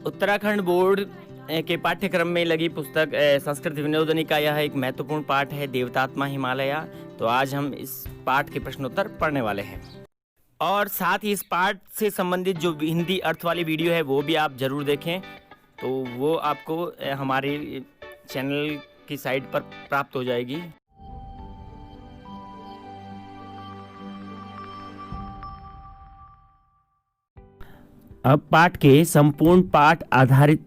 Uttarakhand board के पाठ्यक्रम में लगी पुस्तक संस्कृत विनोदनी का यह एक महत्वपूर्ण पाठ है, देवतात्मा हिमालय। तो आज हम इस पाठ के प्रश्नोत्तर पढ़ने वाले हैं और साथ ही इस पाठ से संबंधित जो हिंदी अर्थ वाली वीडियो है वो भी आप जरूर देखें। तो वो आपको हमारे चैनल की साइट पर प्राप्त हो जाएगी। अब पाठ के संपूर्ण पाठ आधारित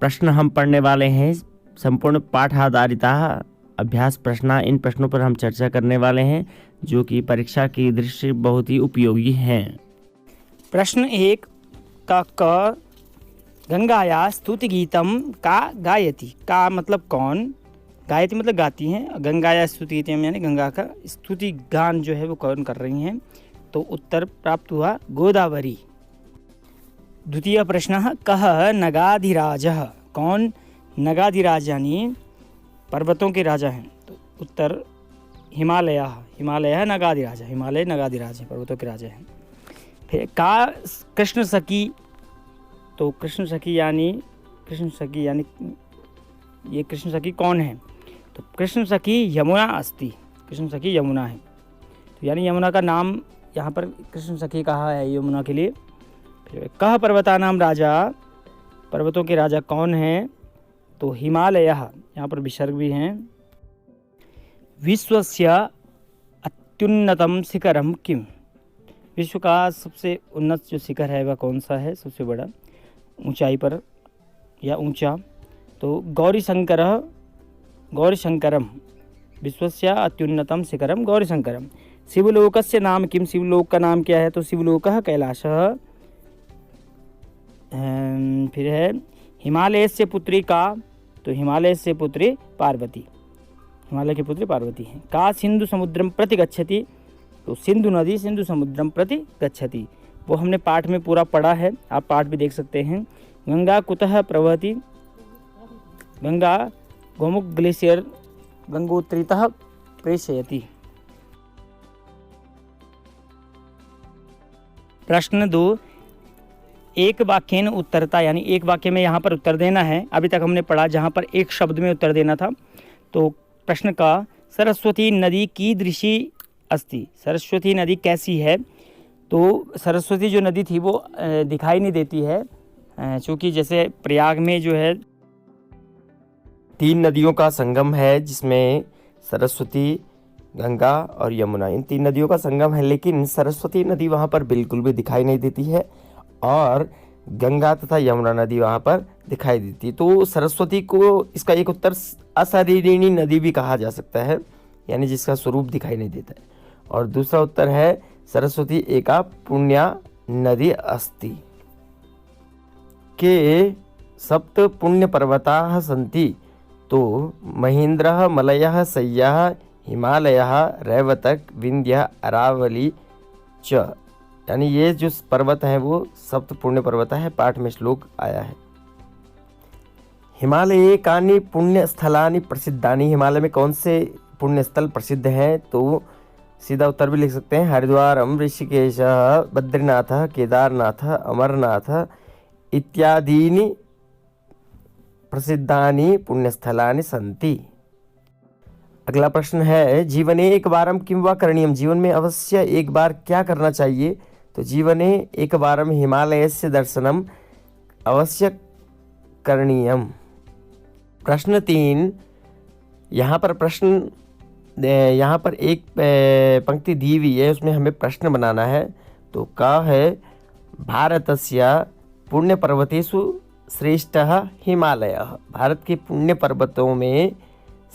प्रश्न हम पढ़ने वाले हैं। संपूर्ण पाठ आधारित अभ्यास प्रश्न, इन प्रश्नों पर हम चर्चा करने वाले हैं जो कि परीक्षा की दृष्टि से बहुत ही उपयोगी हैं। प्रश्न 1 का क गंगाया स्तुति गीतम का गायति। का मतलब कौन, गायति मतलब गाती हैं, गंगाया स्तुति गीतम यानी गंगा का स्तुति गान जो है वो कौन कर रही हैं। तो उत्तर प्राप्त हुआ गोदावरी। द्वितीय प्रश्न कह नगाधिराजः। कौन नगाधिराज यानी पर्वतों के राजा हैं। तो उत्तर हिमालय। हिमालय नगाधिराज, हिमालय नगाधिराज हैं, पर्वतों के राजा हैं। फिर का कृष्ण सखी। तो कृष्ण सखी यानी ये कृष्ण सखी कौन है। तो कृष्ण सखी यमुना अस्ति, कृष्ण सखी यमुना है। तो यानी यमुना का नाम यहाँ पर कृष्ण सखी कहा है यमुना के लिए। फिर कह पर्वतानाम राजा, पर्वतों के राजा कौन हैं। तो हिमालय, यहाँ पर विसर्ग भी हैं। विश्वस्य अत्युन्नतम शिखरम किम। विश्व का सबसे उन्नत जो शिखर है वह कौन सा है, सबसे बड़ा ऊंचाई पर या ऊंचा। तो गौरीशंकरम, विश्वस्य अत्युन्नतम शिखरम गौरीशंकरम। शिवलोकस्य नाम किम, शिवलोक का नाम क्या है। तो शिवलोकः कैलाशः। फिर है हिमालय से पुत्री का। तो हिमालय से पुत्री पार्वती, हिमालय की पुत्री पार्वती है। का सिंधु समुद्रम प्रति गच्छति। तो सिंधु नदी सिंधु समुद्रम प्रति गच्छति, वो हमने पाठ में पूरा पढ़ा है, आप पाठ भी देख सकते हैं। गंगा कुतः प्रवहति। गंगा गोमुख ग्लेशियर गंगोत्रीतः प्रेषयति। प्रश्न 2 एक वाक्येन उत्तरता, यानी एक वाक्य में यहाँ पर उत्तर देना है। अभी तक हमने पढ़ा जहाँ पर एक शब्द में उत्तर देना था। तो प्रश्न का सरस्वती नदी कीदृशी अस्ति। सरस्वती नदी कैसी है। तो सरस्वती जो नदी थी वो दिखाई नहीं देती है, क्योंकि जैसे प्रयाग में जो है 3 नदियों का संगम है जिसमें सरस्वती, गंगा और यमुना, इन 3 नदियों का संगम है। लेकिन सरस्वती नदी वहाँ पर बिल्कुल भी दिखाई नहीं देती है और गंगा तथा यमुना नदी वहाँ पर दिखाई देती है। तो सरस्वती को इसका एक उत्तर अशरीरिणी नदी भी कहा जा सकता है, यानी जिसका स्वरूप दिखाई नहीं देता है। और दूसरा उत्तर है सरस्वती एका पुण्या नदी अस्ति। के सप्त पुण्य पर्वताः सन्ति। तो महेंद्रः मलयः शय्याः हिमालयः रैवतक विंध्य अरावली च। यानी ये जो पर्वत है वो सप्त पुण्य पर्वत है, पाठ में श्लोक आया है। हिमालय कानि पुण्य स्थलानि प्रसिद्धानि। हिमालय में कौन से पुण्य स्थल प्रसिद्ध हैं। तो सीधा उत्तर भी लिख सकते हैं, हरिद्वारम ऋषिकेश बद्रीनाथ केदारनाथ अमरनाथ इत्यादीनि प्रसिद्धानि पुण्यस्थलानि सन्ति। अगला प्रश्न है जीवने एक बारम किम वा करणीयम। जीवन में अवश्य एक बार क्या करना चाहिए। तो जीवने एक बारम हिमालयस्य दर्शनम अवश्य करणीयम। प्रश्न 3, यहाँ पर एक पंक्ति दी हुई है, उसमें हमें प्रश्न बनाना है। तो का है भारतस्य पुण्य पर्वतेषु श्रेष्ठः हिमालयः। भारत के पुण्य पर्वतों में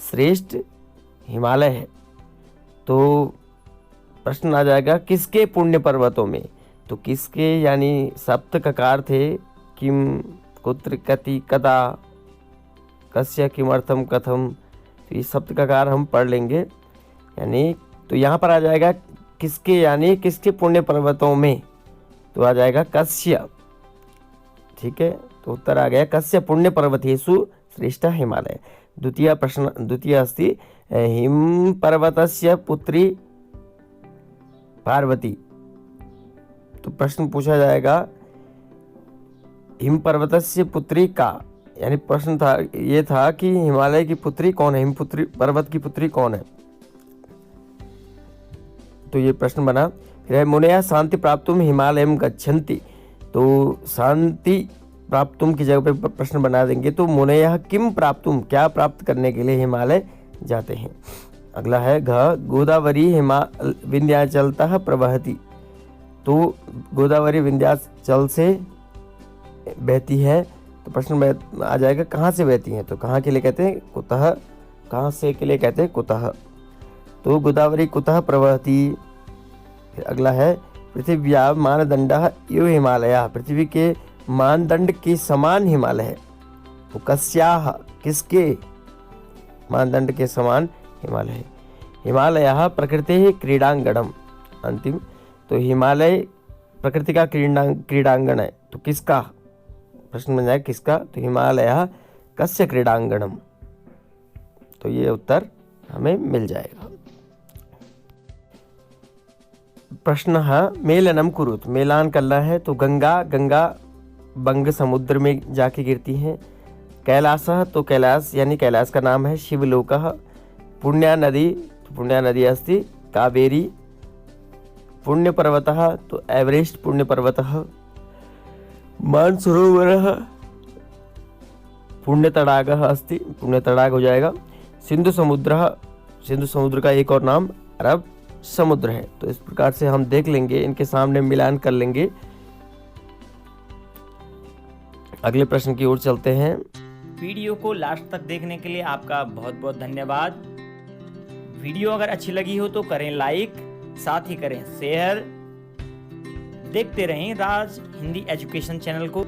श्रेष्ठ हिमालय है। तो प्रश्न आ जाएगा किसके पुण्य पर्वतों में। तो किसके यानी सप्त ककार थे, किम कुत्र कति कदा कस्य किमर्थम कथम। तो ये सप्त ककार हम पढ़ लेंगे, यानी तो यहाँ पर आ जाएगा किसके, यानी किसके पुण्य पर्वतों में। तो आ जाएगा कस्य, ठीक है। तो उत्तर आ गया कस्य पुण्य पर्वतेषु श्रेष्ठ हिमालय। द्वितीय अस्ति हिम पर्वतस्य पुत्री पार्वती। तो प्रश्न पूछा जाएगा हिम पर्वतस्य पुत्री का, यानी प्रश्न था ये था कि हिमालय की पुत्री कौन है, हिम पुत्री पर्वत की पुत्री कौन है, तो ये प्रश्न बना। फिर है मुनयः शांति प्राप्तुम हिमालयम गच्छन्ति, तो शांति प्राप्तुम की जगह पे प्रश्न बना देंगे तो मुनयः किम प्राप्तुम, क्या प्राप्त करने के लिए हिमालय जाते हैं। अगला है घ गोदावरी विंध्याचलतः प्रवहति, तो गोदावरी विंध्याचल से बहती है, तो प्रश्न आ जाएगा कहाँ से बहती हैं, तो कहाँ के लिए कहते हैं कुतः, कहाँ से के लिए कहते हैं कुतः, तो गोदावरी कुतः प्रवहति। फिर अगला है पृथिव्या मानदंडः इव हिमालयः, पृथ्वी के मानदंड के समान हिमालय है, तो कस्याः किसके मानदंड के समान हिमालय है। हिमालयः प्रकृतेः क्रीडांगणम, अंतिम, तो हिमालय प्रकृति का क्रीडांगण है, तो किसका, प्रश्न बन जाए किसका, तो हिमालयः कस्य क्रीडांगणम, तो ये उत्तर हमें मिल जाएगा। प्रश्न मेलनम कुरुत, मेलान करना है, तो गंगा बंग समुद्र में जाके गिरती हैं। कैलासः, तो कैलाश यानी कैलाश का नाम है। शिवलोकः, पुण्या नदी, तो पुण्या नदी अस्ति। कावेरी, पुण्य पर्वतः, तो एवरेस्ट पुण्य पर्वतः। मानसरोवरः, पुण्य तडागः अस्ति, पुण्य तडाग हो जाएगा। सिंधु समुद्रः, सिंधु समुद्र का एक और नाम अरब समुद्र है। तो इस प्रकार से हम देख लेंगे, इनके सामने मिलान कर लेंगे। अगले प्रश्न की ओर चलते हैं। वीडियो को लास्ट तक देखने के लिए आपका बहुत बहुत धन्यवाद। वीडियो अगर अच्छी लगी हो तो करें लाइक, साथ ही करें शेयर। देखते रहें राज हिंदी एजुकेशन चैनल को।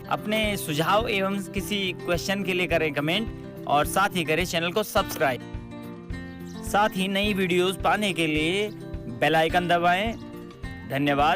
अपने सुझाव एवं किसी क्वेश्चन के लिए करें कमेंट, और साथ ही करें चैनल को सब्सक्राइब। साथ ही नई वीडियोस पाने के लिए बेल आइकन दबाएं। धन्यवाद।